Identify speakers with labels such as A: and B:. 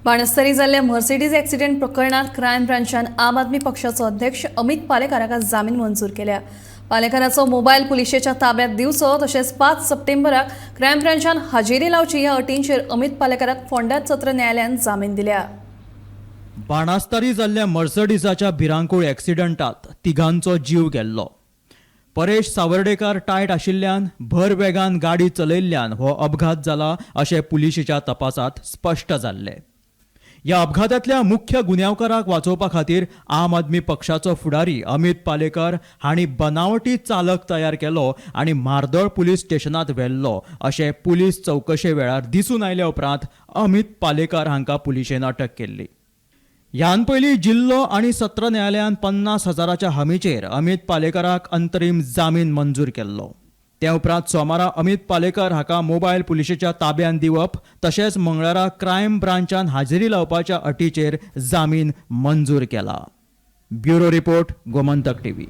A: बाणस्तारी जाल्ल्या Mercedes accident प्रकरणात crime ब्रांचान आम आदमी पक्षाचो अध्यक्ष अमित पालेकाराक जामीन मंजूर केल्या। पालेकाराचो मोबायल पुलिशेच्या ताब्यात दिवचो तशेंच 5 सप्टेंबराक क्रायम ब्रांचान हाजेरी लावची ह्या अटींचेर अमित पालेकाराक फोंडा सत्र न्यायालयान जामीन दिल्या।
B: बाणास्तारी जाल्ल्या मर्सिडीजाच्या भिरांकूळ एक्सिडंटात तिघांचो जीव गेल्लो। परेश सावर्डेकार टायट आशिल्ल्यान भर वेगान गाडी चलयल्ल्यान हो अपघात जाला अशें पुलिशेच्या तपासात स्पश्ट जाल्लें। ह्या अपघातांतल्या मुख्य गुन्यांवकाराक वाचोवपा खातीर आम आदमी पक्षाचो फुडारी अमित पालेकार हांणी बनावटी चालक तयार केलो आनी म्हार्दोळ पुलीस स्टेशनांत व्हेल्लो अशें पुलीस चवकशे वेळार दिसून आयल्या उपरांत अमित पालेकार हांकां पुलिशेन अटक केल्ली। ह्यान पयलीं जिल्लो आनी सत्र न्यायालयान 50,000च्या हमीचेर अमित पालेकाराक अंतरीम जामीन मंजूर केल्लो। ते उपरांत सोमारा अमित पालेकार हाका मोबायल पुलिशेच्या ताब्यात दिवप तशेंच मंगळारा क्रायम ब्रांचान हाजेरी लावपाच्या अटीचेर जामीन मंजूर केला। Bureau report, Gomantak TV.